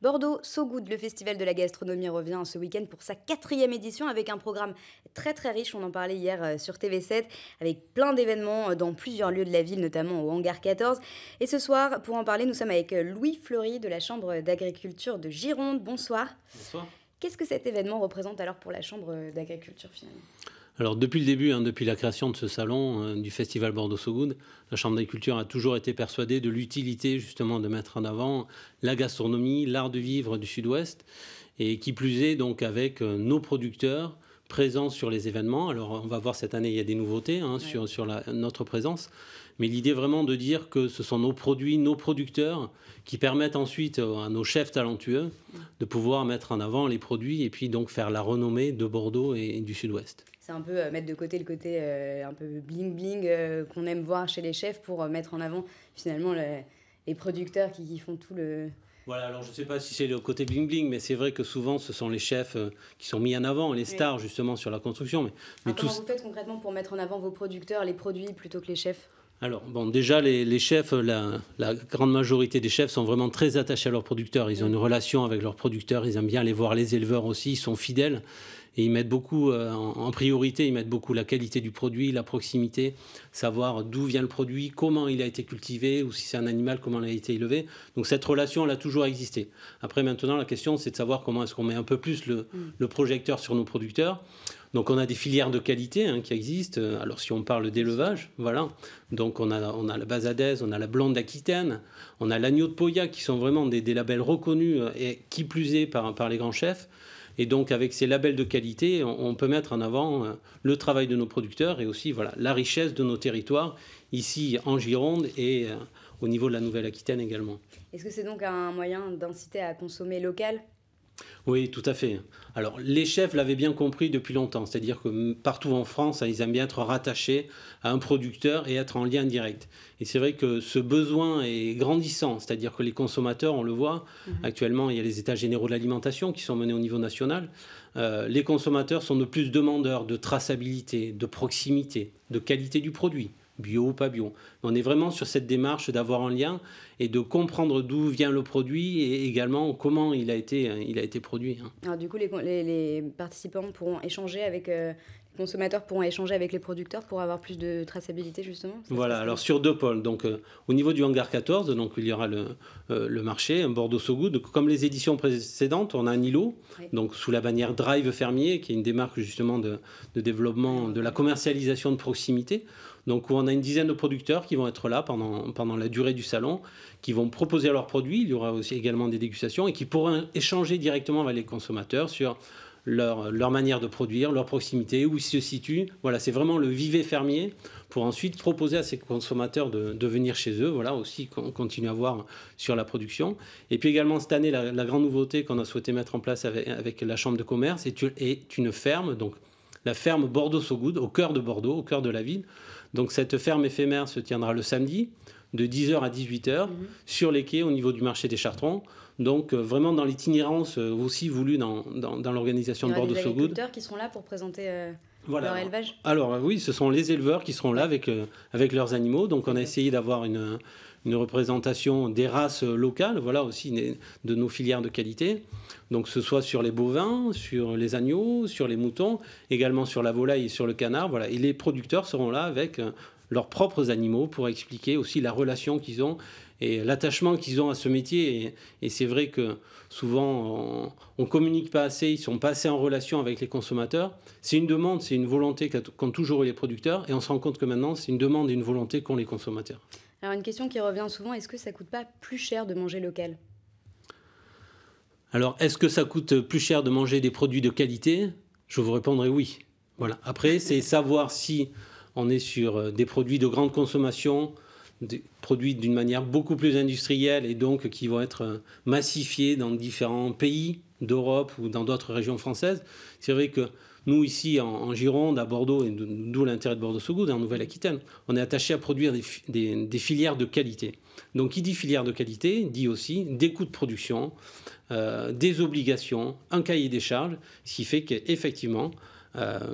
Bordeaux So Good, le festival de la gastronomie, revient ce week-end pour sa 4e édition avec un programme très très riche. On en parlait hier sur TV7 avec plein d'événements dans plusieurs lieux de la ville, notamment au Hangar 14. Et ce soir, pour en parler, nous sommes avec Louis Fleury de la Chambre d'agriculture de Gironde. Bonsoir. Bonsoir. Qu'est-ce que cet événement représente alors pour la Chambre d'agriculture finalement ? Alors depuis le début, depuis la création de ce salon du festival Bordeaux So Good, la Chambre d'agriculture a toujours été persuadée de l'utilité justement de mettre en avant la gastronomie, l'art de vivre du Sud-Ouest, et qui plus est donc avec nos producteurs présents sur les événements. Alors on va voir cette année, il y a des nouveautés sur notre présence, mais l'idée vraiment de dire que ce sont nos produits, nos producteurs qui permettent ensuite à nos chefs talentueux de pouvoir mettre en avant les produits et puis donc faire la renommée de Bordeaux et du Sud-Ouest. C'est un peu mettre de côté le côté un peu bling-bling qu'on aime voir chez les chefs pour mettre en avant finalement les producteurs qui font tout le... Voilà, alors je ne sais pas si c'est le côté bling-bling, mais c'est vrai que souvent ce sont les chefs qui sont mis en avant, les stars justement sur la construction. Mais comment vous faites concrètement pour mettre en avant vos producteurs, les produits plutôt que les chefs ? Alors, bon, déjà, les chefs, la grande majorité des chefs sont vraiment très attachés à leurs producteurs. Ils ont une relation avec leurs producteurs, ils aiment bien aller voir les éleveurs aussi, ils sont fidèles. Et ils mettent beaucoup en priorité, ils mettent beaucoup la qualité du produit, la proximité, savoir d'où vient le produit, comment il a été cultivé, ou si c'est un animal, comment il a été élevé. Donc cette relation, elle a toujours existé. Après, maintenant, la question, c'est de savoir comment est-ce qu'on met un peu plus le projecteur sur nos producteurs. Donc on a des filières de qualité qui existent. Alors si on parle d'élevage, voilà. Donc on a la Bazadaise, on a la Blonde d'Aquitaine, on a l'Agneau de Pauillac, qui sont vraiment des labels reconnus et qui plus est par les grands chefs. Et donc, avec ces labels de qualité, on peut mettre en avant le travail de nos producteurs et aussi la richesse de nos territoires, ici en Gironde et au niveau de la Nouvelle-Aquitaine également. Est-ce que c'est donc un moyen d'inciter à consommer local ? Oui, tout à fait. Alors, les chefs l'avaient bien compris depuis longtemps, c'est-à-dire que partout en France, ils aiment bien être rattachés à un producteur et être en lien direct. Et c'est vrai que ce besoin est grandissant, c'est-à-dire que les consommateurs, on le voit, actuellement, il y a les états généraux de l'alimentation qui sont menés au niveau national. Les consommateurs sont de plus demandeurs de traçabilité, de proximité, de qualité du produit. Bio ou pas bio. On est vraiment sur cette démarche d'avoir un lien et de comprendre d'où vient le produit et également comment il a été produit. Alors du coup, les participants pourront échanger avec... les consommateurs pourront échanger avec les producteurs pour avoir plus de traçabilité, justement. Voilà, alors sur 2 pôles. Donc, au niveau du Hangar 14, donc, il y aura le marché, un Bordeaux So Good. Comme les éditions précédentes, on a un îlot, donc sous la bannière Drive Fermier, qui est une démarche justement de développement, de la commercialisation de proximité. Donc, où on a une dizaine de producteurs qui vont être là pendant la durée du salon, qui vont proposer leurs produits. Il y aura aussi également des dégustations et qui pourront échanger directement avec les consommateurs sur leur manière de produire, leur proximité, où ils se situent. Voilà, c'est vraiment le vivet fermier pour ensuite proposer à ces consommateurs de venir chez eux. Voilà, aussi qu'on continue à voir sur la production. Et puis également cette année, la grande nouveauté qu'on a souhaité mettre en place avec la Chambre de commerce est une ferme, donc la ferme Bordeaux So Good, au cœur de Bordeaux, au cœur de la ville. Donc cette ferme éphémère se tiendra le samedi, de 10h à 18h, sur les quais au niveau du marché des Chartrons. Donc vraiment dans l'itinérance aussi voulue dans l'organisation de Bordeaux So Good. Il y aura des agriculteurs qui seront là pour présenter leur élevage ? Alors oui, ce sont les éleveurs qui seront là avec leurs animaux. Donc on a essayé d'avoir une représentation des races locales, voilà aussi de nos filières de qualité. Donc ce soit sur les bovins, sur les agneaux, sur les moutons, également sur la volaille et sur le canard. Voilà. Et les producteurs seront là avec leurs propres animaux pour expliquer aussi la relation qu'ils ont et l'attachement qu'ils ont à ce métier. Et c'est vrai que souvent, on ne communique pas assez, ils ne sont pas assez en relation avec les consommateurs. C'est une demande, c'est une volonté qu'ont toujours eu les producteurs. Et on se rend compte que maintenant, c'est une demande et une volonté qu'ont les consommateurs. Alors une question qui revient souvent, est-ce que ça ne coûte pas plus cher de manger local ? Alors, est-ce que ça coûte plus cher de manger des produits de qualité ? Je vous répondrai oui. Voilà. Après, c'est savoir si on est sur des produits de grande consommation, des produits d'une manière beaucoup plus industrielle et donc qui vont être massifiés dans différents pays d'Europe ou dans d'autres régions françaises. C'est vrai que nous, ici, en Gironde, à Bordeaux, et d'où l'intérêt de Bordeaux So Good, en Nouvelle-Aquitaine, on est attaché à produire des filières de qualité. Donc, qui dit filière de qualité, dit aussi des coûts de production, des obligations, un cahier des charges, ce qui fait qu'effectivement,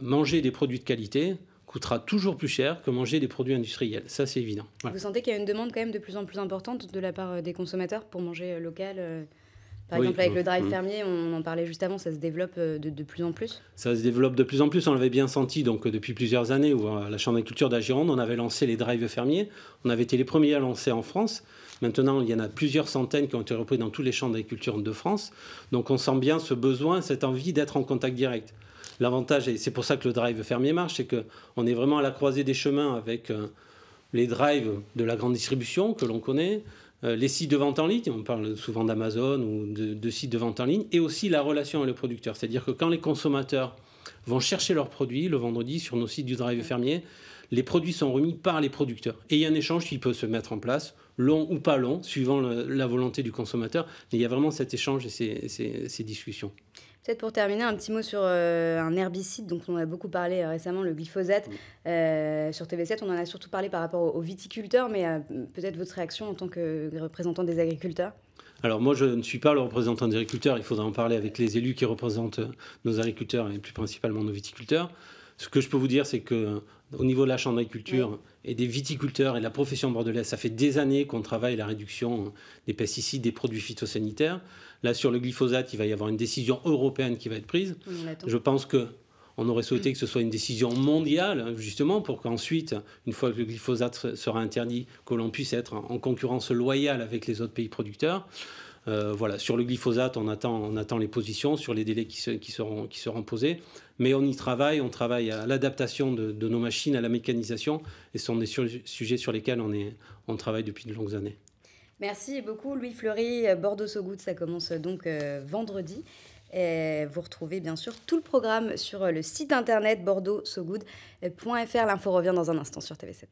manger des produits de qualité coûtera toujours plus cher que manger des produits industriels. Ça, c'est évident. Voilà. Vous sentez qu'il y a une demande quand même de plus en plus importante de la part des consommateurs pour manger local Par Oui. exemple, avec le drive fermier, on en parlait juste avant, ça se développe de plus en plus. Ça se développe de plus en plus, on l'avait bien senti donc depuis plusieurs années où à la Chambre d'agriculture de la Gironde, on avait lancé les drives fermiers. On avait été les premiers à lancer en France. Maintenant, il y en a plusieurs centaines qui ont été repris dans tous les champs d'agriculture de France. Donc on sent bien ce besoin, cette envie d'être en contact direct. L'avantage, et c'est pour ça que le drive fermier marche, c'est qu'on est vraiment à la croisée des chemins avec les drives de la grande distribution que l'on connaît, les sites de vente en ligne, on parle souvent d'Amazon ou de sites de vente en ligne, et aussi la relation avec le producteur. C'est-à-dire que quand les consommateurs vont chercher leurs produits le vendredi sur nos sites du drive fermier, les produits sont remis par les producteurs. Et il y a un échange qui peut se mettre en place, long ou pas long, suivant la volonté du consommateur. Mais il y a vraiment cet échange et ces discussions. Peut-être pour terminer, un petit mot sur un herbicide dont on a beaucoup parlé récemment, le glyphosate. Sur TV7, on en a surtout parlé par rapport aux viticulteurs, mais peut-être votre réaction en tant que représentant des agriculteurs? Alors moi, je ne suis pas le représentant des agriculteurs. Il faudra en parler avec les élus qui représentent nos agriculteurs et plus principalement nos viticulteurs. Ce que je peux vous dire, c'est qu'au niveau de la Chambre d'agriculture et des viticulteurs et de la profession bordelaise, ça fait des années qu'on travaille à la réduction des pesticides, des produits phytosanitaires. Là, sur le glyphosate, il va y avoir une décision européenne qui va être prise. Je pense qu'on aurait souhaité que ce soit une décision mondiale, justement, pour qu'ensuite, une fois que le glyphosate sera interdit, que l'on puisse être en concurrence loyale avec les autres pays producteurs. Voilà, sur le glyphosate, on attend les positions sur les délais qui seront posés. Mais on y travaille, on travaille à l'adaptation de nos machines, à la mécanisation. Et ce sont des sujets sur lesquels on travaille depuis de longues années. Merci beaucoup Louis Fleury. Bordeaux So Good, ça commence donc vendredi. Et vous retrouvez bien sûr tout le programme sur le site internet bordeauxsogood.fr. L'info revient dans un instant sur TV7.